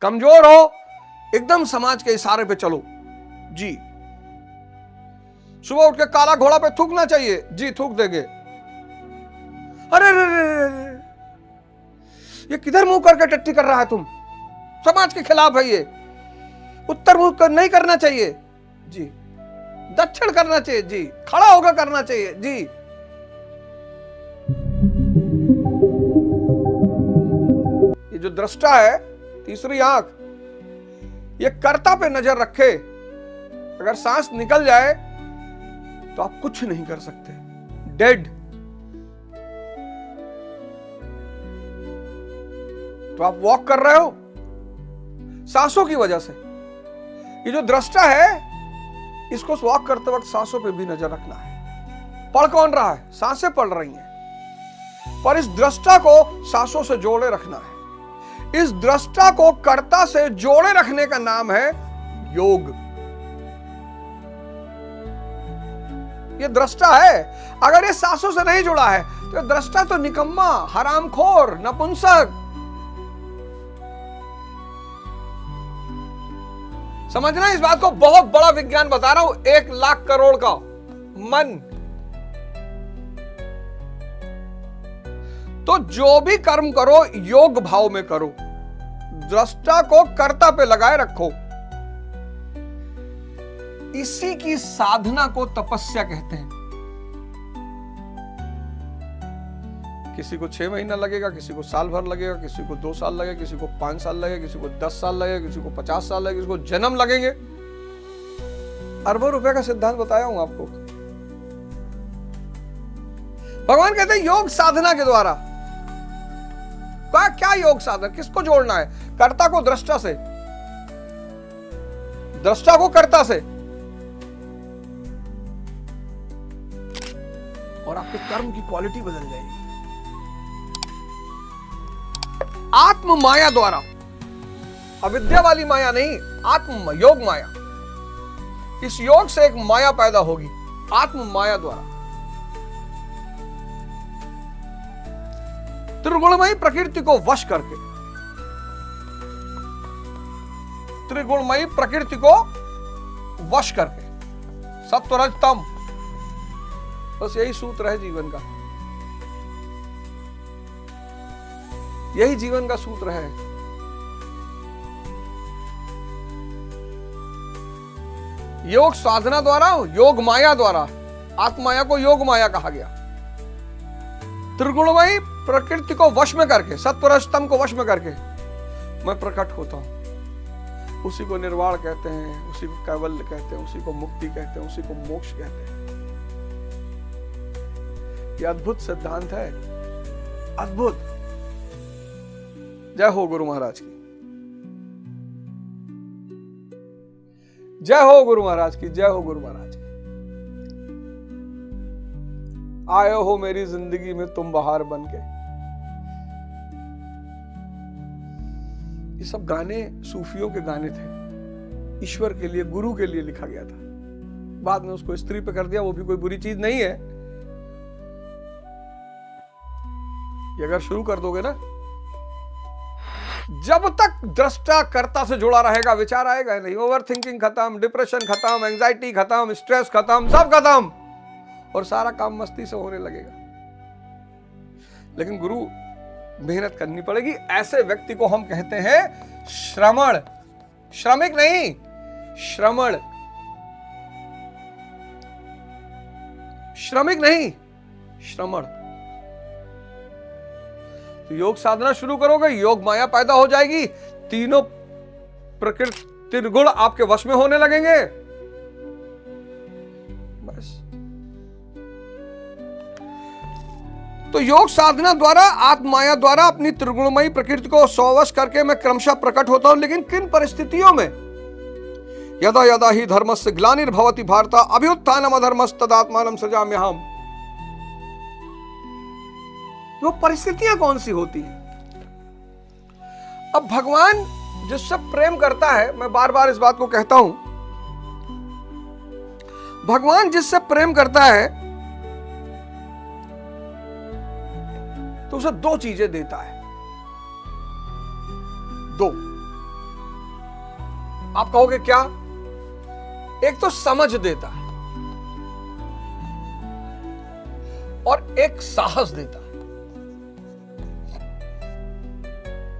कमजोर हो, एकदम समाज के इशारे पे चलो जी। सुबह उठ के काला घोड़ा पे थूकना चाहिए जी, थूक देंगे। अरे रे रे रे, ये किधर मुंह करके टट्टी कर रहा है तुम, समाज के खिलाफ है ये, उत्तर मुंह नहीं करना चाहिए जी, दक्षिण करना चाहिए जी, खड़ा होकर करना चाहिए जी। ये जो दृष्टा है, तीसरी आंख, ये कर्ता पे नजर रखे। अगर सांस निकल जाए तो आप कुछ नहीं कर सकते, डेड। तो आप वॉक कर रहे हो सांसों की वजह से। ये जो दृष्टा है, इसको वॉक करते वक्त सांसों पे भी नजर रखना है। पढ़ कौन रहा है? सांसें पढ़ रही हैं, पर इस दृष्टा को सांसों से जोड़े रखना है। इस दृष्टा को कर्ता से जोड़े रखने का नाम है योग। ये दृष्टा है, अगर ये सांसों से नहीं जुड़ा है तो दृष्टा तो निकम्मा, हरामखोर, नपुंसक। समझना इस बात को, बहुत बड़ा विज्ञान बता रहा हूं, 1,00,000 करोड़ का मन। तो जो भी कर्म करो योग भाव में करो, दृष्टा को कर्ता पे लगाए रखो। इसी की साधना को तपस्या कहते हैं। किसी को 6 महीना लगेगा, किसी को साल भर लगेगा, किसी को 2 साल लगेगा, किसी को 5 साल लगेगा, किसी को 10 साल लगेगा, किसी को 50 साल लगेगा, किसी को जन्म लगेंगे। अरबों रुपए का सिद्धांत बताया हूं आपको। भगवान कहते हैं योग साधना के द्वारा। क्या योग साधना? किसको जोड़ना है? कर्ता को दृष्टा से, दृष्टा को कर्ता से, और आपके कर्म की क्वालिटी बदल जाएगी। आत्म माया द्वारा, अविद्या वाली माया नहीं, आत्म योग माया। इस योग से एक माया पैदा होगी, आत्म माया द्वारा। त्रिगुणमयी प्रकृति को वश करके, त्रिगुणमयी प्रकृति को वश करके, सत्व रज तम, बस यही सूत्र है जीवन का, यही जीवन का सूत्र है। योग साधना द्वारा, योग माया द्वारा, आत्माया को योग माया कहा गया। त्रिगुणमयी प्रकृति को वश में करके, सत्वरजतम को वश में करके मैं प्रकट होता हूं। उसी को निर्वाण कहते हैं, उसी को कैवल्य कहते हैं, उसी को मुक्ति कहते हैं, उसी को मोक्ष कहते हैं। यह अद्भुत सिद्धांत है, अद्भुत। जय हो गुरु महाराज की, जय हो गुरु महाराज की, जय हो गुरु महाराज की। आए हो मेरी जिंदगी में तुम बहार बन के। ये सब गाने सूफियों के गाने थे, ईश्वर के लिए, गुरु के लिए लिखा गया था। बाद में उसको स्त्री पे कर दिया, वो भी कोई बुरी चीज नहीं है। ये अगर शुरू कर दोगे ना, जब तक दृष्टा कर्ता से जुड़ा रहेगा विचार आएगा नहीं। ओवर थिंकिंग खत्म, डिप्रेशन खत्म, एंजाइटी खत्म, स्ट्रेस खत्म, सब खत्म, और सारा काम मस्ती से होने लगेगा। लेकिन गुरु मेहनत करनी पड़ेगी। ऐसे व्यक्ति को हम कहते हैं श्रमण, श्रमिक नहीं, श्रमण, श्रमिक नहीं, श्रमण। तो योग साधना शुरू करोगे, योग माया पैदा हो जाएगी, तीनों प्रकृति त्रिगुण आपके वश में होने लगेंगे। बस। तो योग साधना द्वारा, आत्माया द्वारा अपनी त्रिगुणमयी प्रकृति को स्ववश करके मैं क्रमशः प्रकट होता हूं। लेकिन किन परिस्थितियों में? यदा यदा ही धर्मस्य ग्लानिर्भवति भारत अभ्युत्थानम् अधर्मस्तदात्मानं सृजाम्यहम्। वो परिस्थितियां कौन सी होती हैं? अब भगवान जिससे प्रेम करता है, मैं बार बार इस बात को कहता हूं, भगवान जिससे प्रेम करता है तो उसे 2 चीजें देता है। 2, आप कहोगे क्या? एक तो समझ देता है और एक साहस देता है।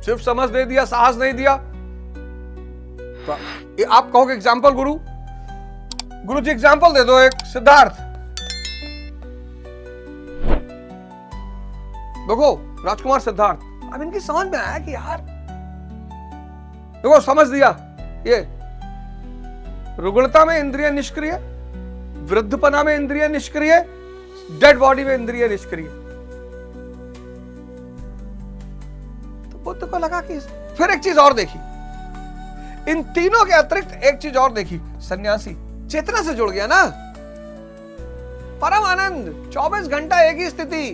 सिर्फ समझ दे दिया, साहस नहीं दिया तो आप कहोगे एग्जाम्पल गुरु जी एग्जाम्पल दे दो। एक सिद्धार्थ, देखो राजकुमार सिद्धार्थ, अब इनकी समझ में आया कि यार देखो समझ दिया, ये रुग्णता में इंद्रिय निष्क्रिय, वृद्धपना में इंद्रिय निष्क्रिय, डेड बॉडी में इंद्रिय निष्क्रिय। तो बुद्ध को लगा कि फिर एक चीज और देखी, इन तीनों के अतिरिक्त एक चीज और देखी, सन्यासी चेतना से जुड़ गया ना, परम आनंद, 24 घंटा एक ही स्थिति।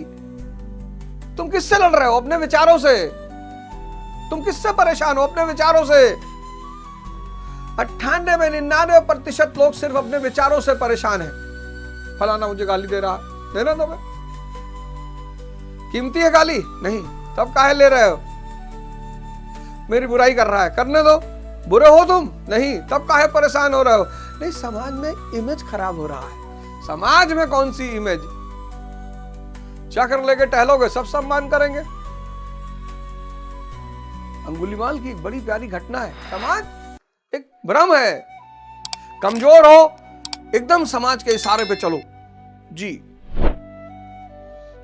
तुम किससे लड़ रहे हो? अपने विचारों से। तुम किससे परेशान हो? अपने विचारों से। 98 में 99% लोग सिर्फ अपने विचारों से परेशान है। फलाना मुझे गाली दे रहा, देना दो मैं, कीमती है गाली नहीं, तब काहे ले रहे हो? मेरी बुराई कर रहा है, करने दो। बुरे हो तुम नहीं, तब काहे परेशान हो रहे हो? नहीं, समाज में इमेज खराब हो रहा है। समाज में कौन सी इमेज? चक्र लेके टहलोगे सब सम्मान करेंगे। अंगुलीमाल की एक बड़ी प्यारी घटना है। समाज एक भ्रम है, कमजोर हो एकदम समाज के इशारे पे चलो जी।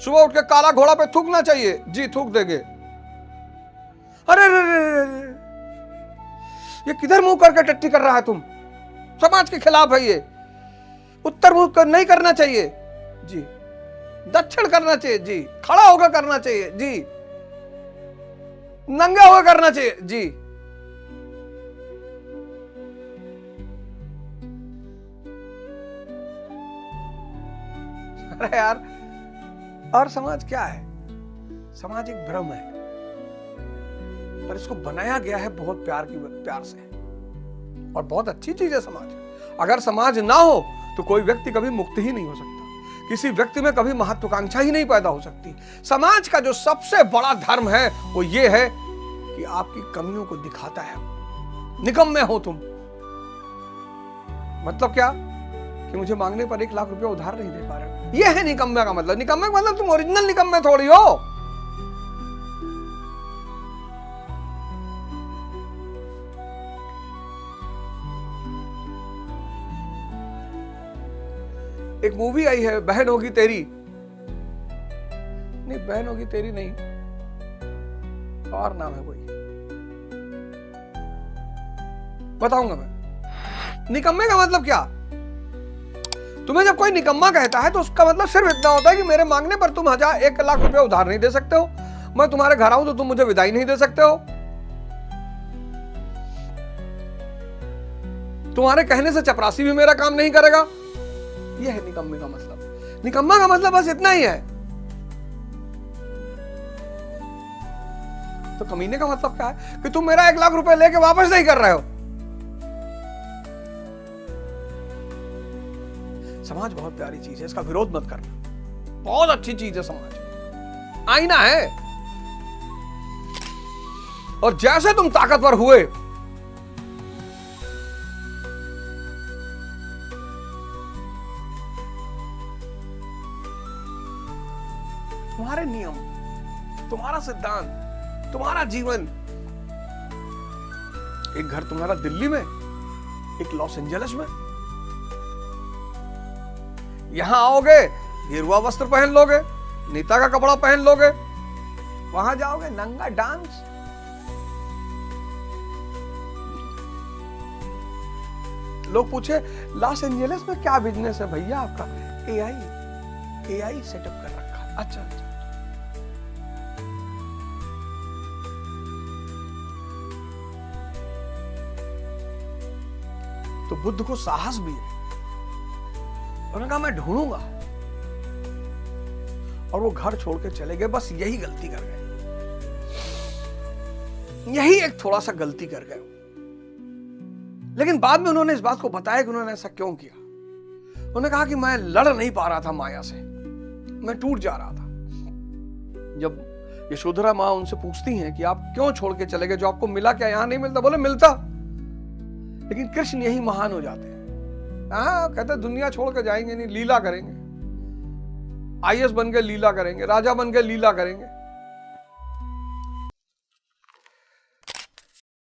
सुबह उठ के काला घोड़ा पे थूकना चाहिए जी, थूक देंगे। अरे ये किधर मुंह करके टट्टी कर रहा है तुम? समाज के खिलाफ है ये। उत्तर मुंह कर नहीं करना चाहिए जी, दक्षिण करना चाहिए जी, खड़ा होकर करना चाहिए जी, नंगा होकर करना चाहिए जी। अरे यार, और समाज क्या है? समाज एक भ्रम है, पर इसको बनाया गया है बहुत प्यार से, और बहुत अच्छी चीज है समाज। अगर समाज ना हो तो कोई व्यक्ति कभी मुक्त ही नहीं हो सकता, किसी व्यक्ति में कभी महत्वाकांक्षा ही नहीं पैदा हो सकती। समाज का जो सबसे बड़ा धर्म है वो ये है कि आपकी कमियों को दिखाता है। निकम्मे हो तुम, मतलब क्या? कि मुझे मांगने पर 1 लाख रुपया उधार नहीं दे पा रहे हो, ये है निकम्मे का मतलब। निकम्मे का मतलब तुम ओरिजिनल निकम्मे थोड़ी हो। एक मूवी आई है, बहन होगी तेरी, नहीं बहन होगी तेरी नहीं, और नाम है कोई, बताऊंगा मैं। निकम्मे का मतलब क्या? तुम्हें जब कोई निकम्मा कहता है तो उसका मतलब सिर्फ इतना होता है कि मेरे मांगने पर तुम 1 लाख रुपया उधार नहीं दे सकते हो, मैं तुम्हारे घर आऊं तो तुम मुझे विदाई नहीं दे सकते हो, तुम्हारे कहने से चपरासी भी मेरा काम नहीं करेगा। यह है निकम्मे का मतलब। निकम्मा का मतलब बस इतना ही है। तो कमीने का मतलब क्या है? कि तुम मेरा 1 लाख रुपए लेके वापस नहीं कर रहे हो। समाज बहुत प्यारी चीज है, इसका विरोध मत करना। बहुत अच्छी चीज है समाज, आईना है। और जैसे तुम ताकतवर हुए, तुम्हारे नियम, तुम्हारा सिद्धांत, तुम्हारा जीवन, एक घर तुम्हारा दिल्ली में, एक लॉस एंजलिस में, यहां आओगे गेरुआ वस्त्र पहन लोगे, नेता का कपड़ा पहन लोगे, वहां जाओगे नंगा डांस। लोग पूछे लॉस एंजलिस में क्या बिजनेस है भैया आपका? एआई सेटअप कर रखा। अच्छा, तो बुद्ध को साहस भी है। उन्होंने कहा मैं ढूंढूंगा, और वो घर छोड़ के चले गए। बस यही गलती कर गए, यही एक थोड़ा सा गलती कर गए। लेकिन बाद में उन्होंने इस बात को बताया कि उन्होंने ऐसा क्यों किया। उन्होंने कहा कि मैं लड़ नहीं पा रहा था माया से, मैं टूट जा रहा था। जब यशोधरा माँ उनसे पूछती हैं कि आप क्यों छोड़ के चले गए, जो आपको मिला क्या यहां नहीं मिलता? बोले मिलता, लेकिन कृष्ण यही महान हो जाते हैं। हाँ, कहते दुनिया छोड़ के जाएंगे नहीं, लीला करेंगे। आईएएस बन के लीला करेंगे, राजा बन के लीला करेंगे।